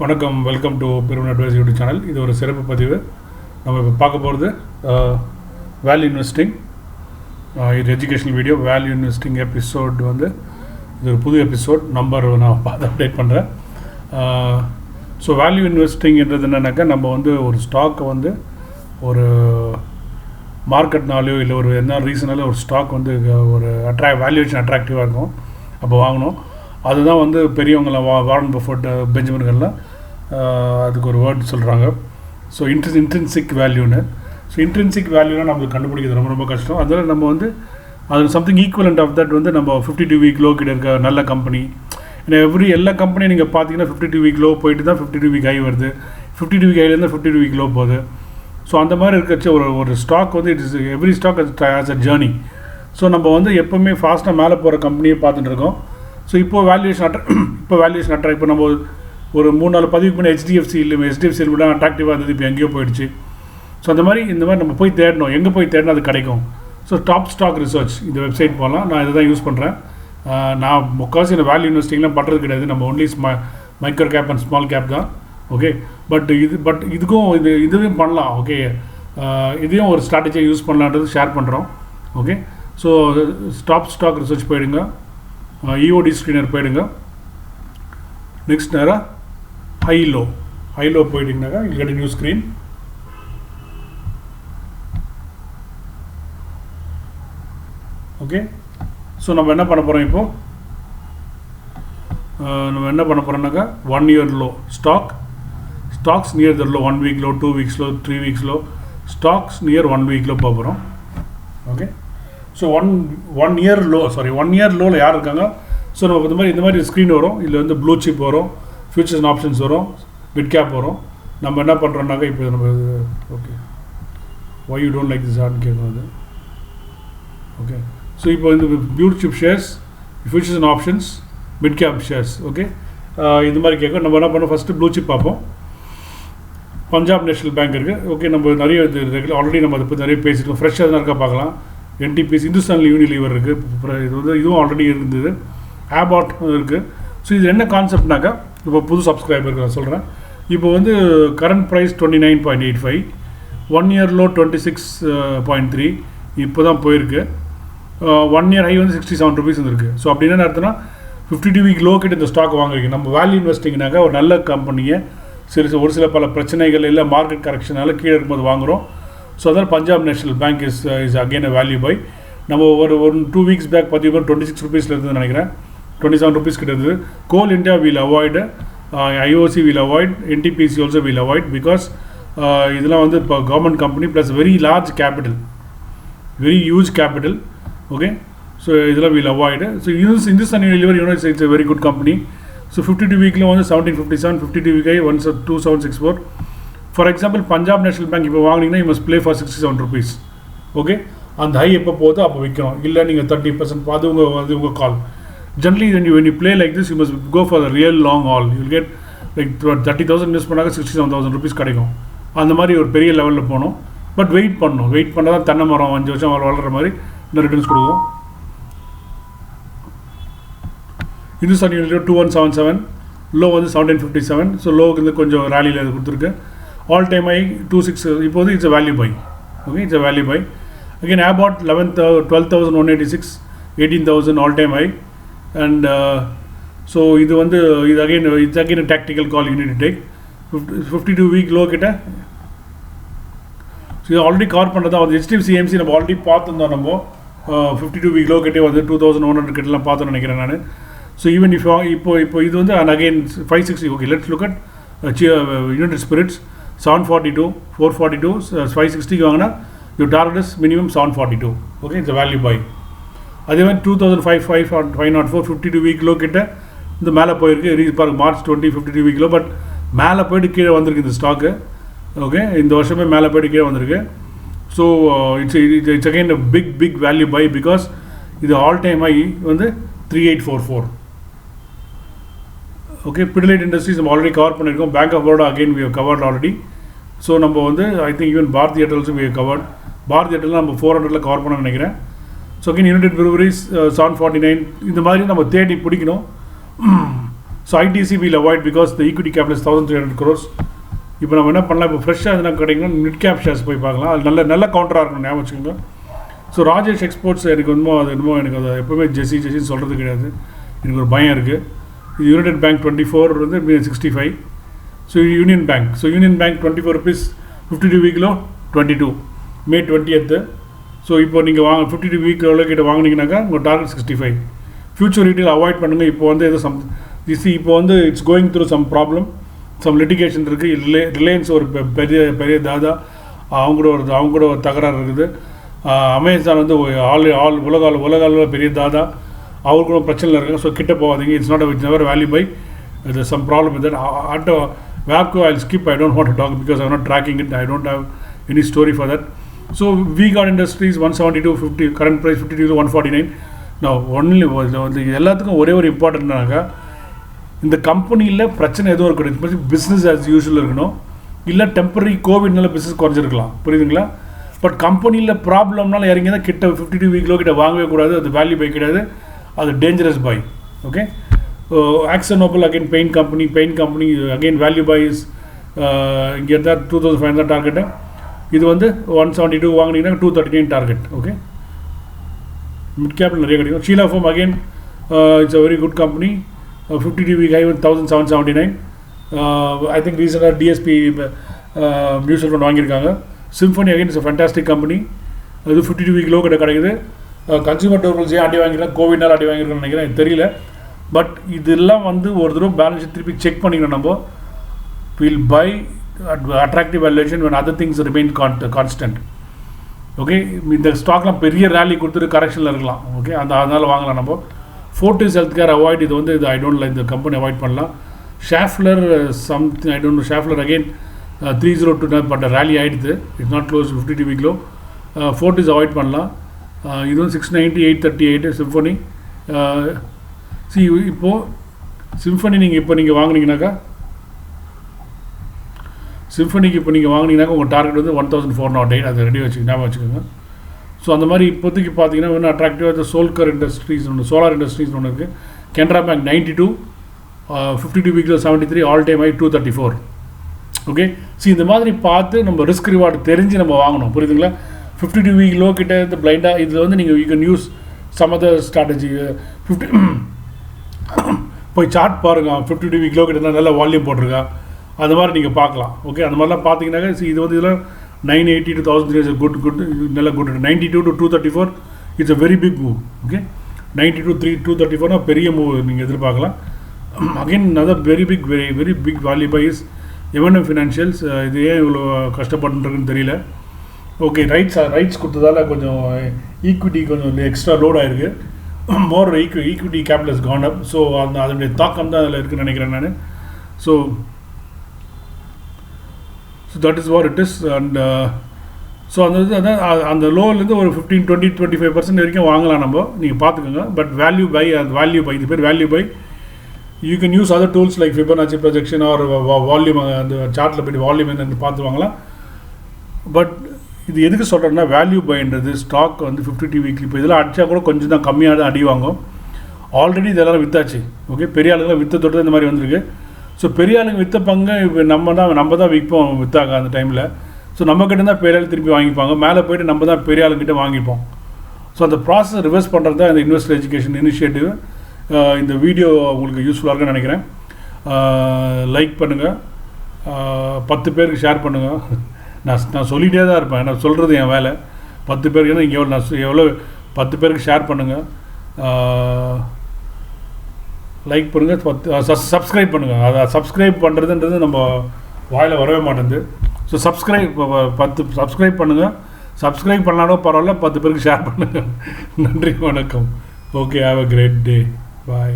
வணக்கம், welcome to Peruman advice YouTube channel. இது ஒரு சிறப்பு பதிவு. நம்ம இப்போ பார்க்க போகிறது வேல்யூ இன்வெஸ்டிங். இது educational video. Value investing episode வந்து இது ஒரு புது எபிசோட் நம்பர் நான் பார்த்து அப்டேட் பண்ணுறேன். ஸோ வேல்யூ இன்வெஸ்டிங்கிறது என்னென்னாக்கா, நம்ம வந்து ஒரு ஸ்டாக்கை வந்து ஒரு மார்க்கெட்னாலேயோ இல்லை ஒரு என்ன ரீசனாலே ஒரு ஸ்டாக் வந்து ஒரு வேல்யூவேஷன் அட்ராக்டிவாக இருக்கும், அப்போ வாங்கணும். அதுதான் வந்து பெரியவங்களாம் வாரன் பஃபட், பெஞ்சமின்கள்லாம் அதுக்கு ஒரு வேர்ட் சொல்கிறாங்க. ஸோ இன்ட்ரின்சிக் வேல்யூன்னு. ஸோ இன்ட்ரின்சிக் வேல்யூனா நம்மளுக்கு கண்டுபிடிக்கிறது ரொம்ப ரொம்ப கஷ்டம். அதில் நம்ம வந்து அது சம்திங் ஈக்குவலண்ட் ஆஃப் தட் வந்து நம்ம 52 வீக் லோ கிட்ட இருக்க நல்ல கம்பெனி. ஏன்னா எல்லா கம்பெனியும் நீங்கள் பார்த்தீங்கன்னா 52 வீக் லோ போயிட்டு தான் 52 வீக் ஹை வருது, 52 வீக் ஹைலேருந்து 52 வீக் லோ போகுது. ஸோ அந்த மாதிரி இருக்கச்சு ஒரு ஸ்டாக் வந்து it's every stock as a journey. So நம்ம வந்து எப்போவுமே ஃபாஸ்ட்டாக மேலே போகிற கம்பெனியை பார்த்துட்டு இருக்கோம். ஸோ இப்போ வேல்யூவேஷன் அட்ராக்ட் இப்போ நம்ம ஒரு 3-4 பதிவுக்கு முன்னாடி HDFC கூட அட்ராக்டிவாக இருந்தது, இப்போ எங்கேயோ போயிடுச்சு. ஸோ இந்த மாதிரி நம்ம போய் தேடணும். எங்கே போய் தேடினா அது கிடைக்கும். ஸோ டாப் ஸ்டாக் ரிசர்ச் இந்த வெப்சைட் போகலாம். நான் இதை தான் யூஸ் பண்ணுறேன். நான் முக்கால்வாசி இந்த வேல்யூ இன்வெஸ்டிங்லாம் பண்ணுறது கிடையாது. நம்ம only micro cap and small cap தான். ஓகே, பட் இதுக்கும் இதுவும் பண்ணலாம். ஓகே, இதையும் ஒரு ஸ்ட்ராட்டஜியாக யூஸ் பண்ணலான்றது ஷேர் பண்ணுறோம். Okay, so top stock research போயிடுங்க, EOD ஸ்க்ரீனர் போயிடுங்க. நெக்ஸ்ட் நேராக ஹை லோ போயிட்டீங்கன்னாக்கா you get new screen. Okay, so நம்ம என்ன பண்ண போகிறோம் இப்போது, நம்ம என்ன பண்ண போகிறோம்னாக்கா 1 year low stocks near the low, 1 week low, 2 weeks low, 3 weeks low, stocks near 1 week low போக போகிறோம். ஓகே, ஸோ ஒன் இயர் லோவில் யார் இருக்காங்க. ஸோ நம்ம இந்த மாதிரி ஸ்க்ரீன் வரும். இதில் வந்து ப்ளூ சிப் வரும், ஃபியூச்சர்ஸ் அண்ட் ஆப்ஷன்ஸ் வரும், மிட் கேப் வரும். நம்ம என்ன பண்ணுறோம்னாக்கா இப்போ நம்ம okay why you don't like this ஆர்ட்னு கேட்கும் அது. ஓகே, ஸோ இப்போ இந்த blue chip shares, futures and options, mid cap shares. Okay, இது மாதிரி கேட்கும். நம்ம என்ன பண்ணோம், ஃபஸ்ட்டு ப்ளூ சிப் பார்ப்போம். பஞ்சாப் நேஷனல் பேங்க் இருக்குது. ஓகே, நம்ம நிறைய ஆல்ரெடி நம்ம அதை பற்றி நிறைய பேசியிருக்கோம். ஃப்ரெஷ்ஷாக எதுனா இருக்கா பார்க்கலாம். NTPC, இந்துஸ்தான் யூனிலீவர் இருக்குது. இது வந்து இதுவும் ஆல்ரெடி இருந்தது. ஆபாட் இருக்குது. ஸோ இது என்ன கான்செப்ட்னாக்கா, இப்போ புது சப்ஸ்கிரைபருக்கு நான் சொல்கிறேன். இப்போ வந்து கரண்ட் ப்ரைஸ் 29.85, 1 year லோ 26.3 இப்போ தான் போயிருக்கு. 1 year ஹை வந்து 67 rupees வந்துருக்கு. ஸோ அப்படின்னு என்ன அர்த்தம்னா 52 வீக் லோ கிட்ட இந்த ஸ்டாக் வாங்குறீங்க. நம்ம வேல்யூ இன்வெஸ்டிங்னாக்கா ஒரு நல்ல கம்பெனியை ஒரு சில பல பிரச்சனைகள் இல்லை மார்க்கெட் கரெக்ஷனால் கீழே இருக்கும்போது வாங்குகிறோம். ஸோ அதான் Punjab National Bank is again a value buy. நம்ம ஒரு 2 weeks பேக் பார்த்தீங்கன்னா 26 rupees இருந்ததுன்னு நினைக்கிறேன், 27 rupees கிட்ட இருந்தது. Coal India will avoid, IOC will avoid, NTPC also will avoid. Because இதெல்லாம் வந்து இப்போ government company plus very large capital, very huge capital. Okay, so இதெல்லாம் will avoid. So Hindustan Unilever it's a very good company. So 52 வீக்கில் வந்து 1757, 52 week 2764. For example Punjab National Bank இப்போ வாங்கினீங்கன்னா you must play for 67 rupees. Okay, அந்த high எப்போ போதோ அப்போ விற்கணும். இல்லை நீங்கள் 30% அது உங்கள் call. Generally when you play like this you must go for the real long haul. You will get like 30,000 invest பண்ணாக்க 67,000 rupees கிடைக்கும். அந்த மாதிரி ஒரு பெரிய லெவலில் போகணும். பட் வெயிட் பண்ணால் தான் தென்னை மரம் 5 வருஷம் வளர்கிற மாதிரி இந்த ரிட்டர்ன்ஸ் கொடுக்கும். இந்துஸ்தான் யூனிலீவர் 2177, லோ வந்து 1757. ஸோ லோவுக்கு வந்து கொஞ்சம் ரேலியில் அது கொடுத்துருக்கு. All time high 26. இப்போ வந்து it's a value buy. Okay, it's a value buy. Again about 12,186, 18,000 all time high. And so இது வந்து it's again tactical call you need to take. 52 week low கிட்ட ஸோ இது ஆல்ரெடி கவர் பண்ணுறதா வந்து HDFC AMC நம்ம already பார்த்துருந்தோம். நம்ம 52 week low கிட்டே வந்து 2,100 கிட்டலாம் பார்த்தோன்னு நினைக்கிறேன் நான். ஸோ ஈவன் இப்போ இது வந்து and again 560. Okay, let's look at United Spirits 742, 442, 560 வாங்கினா you target is minimum 742. Okay, it's a value buy. அதே மாதிரி 2,504, 52 வீக் லோ கிட்ட இந்த மேலே போயிருக்கு. பாருங்க March 20 52 வீக் லோ. பட் மேலே போய்ட்டு கீழே வந்திருக்கு இந்த ஸ்டாக்கு. ஓகே, இந்த வருஷமே மேலே போய்ட்டு கீழே வந்திருக்கு. So it's again a big value buy. Because இது ஆல் டைம் ஹை வந்து 3844. ஓகே, பிடிலைட் இண்டஸ்ட்ரீஸ் நம்ம ஆல்ரெடி கவர் பண்ணியிருக்கோம். Bank of Baroda again we have covered already. So நம்ம வந்து I think even Bharti Airtel also we have covered. Bharti Airtel நம்ம 400 cover பண்ண நினைக்கிறேன். So again United Breweries 749. இந்த மாதிரி நம்ம தேடி பிடிக்கணும். So ITC will avoid because the equity capital 1300 crores. இப்போ நம்ம என்ன பண்ணலாம், இப்போ ஃப்ரெஷ்ஷாக எதுனா கிடைக்கணும் மிட் கேப் ஷேர்ஸ் போய் பார்க்கலாம். அது நல்ல கவுண்டராக இருக்கணும், ஞாபகம் வச்சுக்கோங்க. ஸோ ராஜேஷ் எக்ஸ்போர்ட்ஸ் எனக்கு எனக்கு அதை எப்போவுமே ஜெஸின்னு சொல்கிறது கிடையாது, எனக்கு ஒரு பயம் இருக்குது. இது யுனைடெட் பேங்க் 24 வந்து 65. ஸோ யூனியன் பேங்க் 24 rupees 52 வீக்கில் 22 May 20th. ஸோ இப்போ நீங்கள் 52 வீக் எவ்வளோ கிட்ட வாங்கினீங்கன்னாக்கா உங்கள் டார்கெட் 65. ஃபியூச்சர் ரீட்டெயில் அவாய்ட் பண்ணுங்கள். இப்போ வந்து எதோ இப்போ வந்து it's going through some problem, some litigation இருக்குது. ரிலையன்ஸ் ஒரு பெரிய தாதா, அவங்க கூட ஒரு தகராறு இருக்குது. அமேசான் வந்து உலக அளவில் பெரிய தாதா, அவருக்கும் பிரச்சனையில் இருக்காங்க. ஸோ கிட்ட போகாதீங்க. It's never value buy. there's some problem with that. Wapco I'll skip. I don't want to talk because I'm not tracking it. I don't have any story for that. So V-Guard Industries 172.50, current price 52 to 149. Now only எல்லாத்துக்கும் ஒரே ஒரு இம்பார்ட்டன்ட்னாக்கா, இந்த கம்பெனியில் பிரச்சனை எதுவும் இருக்கணும், business as usual இருக்கணும். இல்லை டெம்பரரி கோவிட்னால பிஸ்னஸ் குறைஞ்சிருக்கலாம், புரியுதுங்களா? பட் கம்பெனியில் ப்ராப்ளம்னால இறங்கி தான் கிட்ட 52 வீக்கில் கிட்ட வாங்கவே கூடாது. அது வேல்யூ பை கிடையாது, அது dangerous buy. Okay. Akzo Nobel again paint company again value buy is get that 2500 target. இது வந்து 172 வாங்குனீங்கன்னா 239 target. Okay, mid cap நிறைய கிடைக்கும். Sheela Foam again it's a very good company. 52 week high 1779. I think recently DSP mutual fund வாங்கியிருக்காங்க. Symphony again is a fantastic company. அது 52 week low கிட்ட கிடைக்குது. Consumer durables ஏன் அடி வாங்கிக்கலாம், கோவிட்னால அடி வாங்கியிருக்கோம்னு நினைக்கிறேன், எனக்கு தெரியல. பட் இதெல்லாம் வந்து ஒரு தடவை பேலன்ஸ் ஷீட் திருப்பி செக் பண்ணிக்கணும். நம்ம will buy attractive valuation when other things remain constant. Okay, இந்த ஸ்டாக்லாம் பெரிய ரேலி கொடுத்துட்டு கரெக்ஷனில் இருக்கலாம். ஓகே, அதனால் வாங்கலாம் நம்ம. Fortis health care avoid. இது வந்து ஐ டோன்ட் லைக், இந்த கம்பெனி அவாய்ட் பண்ணலாம். Schaeffler something I don't know. Schaeffler again 302 but rally ஆகிடுது. It's not close 52 week low. Fortis avoid பண்ணலாம். இது வந்து 690 838 சிம்ஃபனி. இப்போது சிம்ஃபனி நீங்கள் வாங்கினீங்கன்னாக்கா உங்கள் டார்கெட் வந்து 1408. அதை ரெடி ஞாபகம் வச்சுக்கோங்க. ஸோ அந்த மாதிரி இப்போதைக்கு பார்த்தீங்கன்னா இன்னும் அட்ராக்டிவாக சோல்கர் இண்டஸ்ட்ரீஸ் ஒன்று, சோலார் இண்டஸ்ட்ரீஸ் ஒன்று இருக்குது. கெனரா பேங்க் 92, 52 வீக்கில் 73, ஆல் டைம் ஹை 234. ஓகே, இந்த மாதிரி பார்த்து நம்ம ரிஸ்க் ரிவார்டு தெரிஞ்சு நம்ம வாங்கணும், புரியுதுங்களா? 52 வீக் லோ கிட்ட இந்த பிளைண்டாக இதில் வந்து நீங்கள் you can use some other strategy. 50 போய் சார்ட் பாருங்கள். 52 வீக் லோ கிட்ட நல்ல வால்யூம் போட்டிருக்கா, அது மாதிரி நீங்கள் பார்க்கலாம். ஓகே, அந்த மாதிரிலாம் பார்த்தீங்கன்னாக்கா இது வந்து இதில் 980 to 1300 குட் நல்ல good. 92 to 234 it's a very big move. Okay, 92 to 234 பெரிய மூவ் நீங்கள் எதிர்பார்க்கலாம். Again other very big value buy is M&M financials. இது ஏன் இவ்வளோ கஷ்டப்பட்டுருக்குன்னு தெரியல. ஓகே, ரைட்ஸ் கொடுத்ததால கொஞ்சம் ஈக்விட்டி கொஞ்சம் எக்ஸ்ட்ரா லோட் ஆகிருக்கு. More equity capital is gone up. So அதனுடைய தாக்கம் தான் அதில் இருக்குதுன்னு நினைக்கிறேன் நான். So that is what it is. And so அந்த லோவிலேருந்து ஒரு 15-20-25% வரைக்கும் வாங்கலாம் நம்ம, நீங்கள் பார்த்துக்கோங்க. பட் வேல்யூ பை இது பேர் value buy. You can use other tools like Fibonacci projection or volume. அந்த சார்ட்டில் போய்ட்டு வால்யூம் என்னன்னு பார்த்து வாங்கலாம். பட் இது எதுக்கு சொல்கிறேன்னா, வேல்யூ பைன்றது ஸ்டாக் வந்து 52 வீக்லி இப்போ இதெல்லாம் அடித்தா கூட கொஞ்சம் தான் கம்மியாக தான் அடி வாங்கும். ஆல்ரெடி இதெல்லாம் விற்றாச்சு. ஓகே, பெரிய ஆளுங்களாம் விற்ற தொட்டு இந்த மாதிரி வந்திருக்கு. ஸோ பெரிய ஆளுங்க விற்ற பங்கு இப்போ நம்ம தான் விற்போம், விற்றாங்க அந்த டைமில். ஸோ நம்மக்கிட்ட தான் பெரிய ஆள் திருப்பி வாங்கிப்பாங்க, மேலே போய்ட்டு நம்ம தான் பெரிய ஆளுங்கிட்ட வாங்கிப்போம். ஸோ அந்த ப்ராசஸ் ரிவர்ஸ் பண்ணுறது தான் இந்த இன்வெஸ்டர் எஜுகேஷன் இனிஷியேட்டிவ். இந்த வீடியோ உங்களுக்கு யூஸ்ஃபுல்லாக இருக்குன்னு நினைக்கிறேன். லைக் பண்ணுங்கள், 10 பேருக்கு ஷேர் பண்ணுங்கள். நான் சொல்லிகிட்டே தான் இருப்பேன், நான் சொல்கிறது என் வேலை. 10 பேருக்கு தான் இங்கே நான் எவ்வளோ 10 பேருக்கு ஷேர் பண்ணுங்கள், லைக் பண்ணுங்கள், சப்ஸ்கிரைப் பண்ணுங்கள். அதை சப்ஸ்கிரைப் பண்ணுறதுன்றது நம்ம வாயில் வரவே மாட்டேங்குது. ஸோ சப்ஸ்கிரைப் பண்ணுங்கள். சப்ஸ்கிரைப் பண்ணாலும் பரவாயில்ல, 10 பேருக்கு ஷேர் பண்ணுங்கள். நன்றி, வணக்கம். Okay, have a great day. Bye.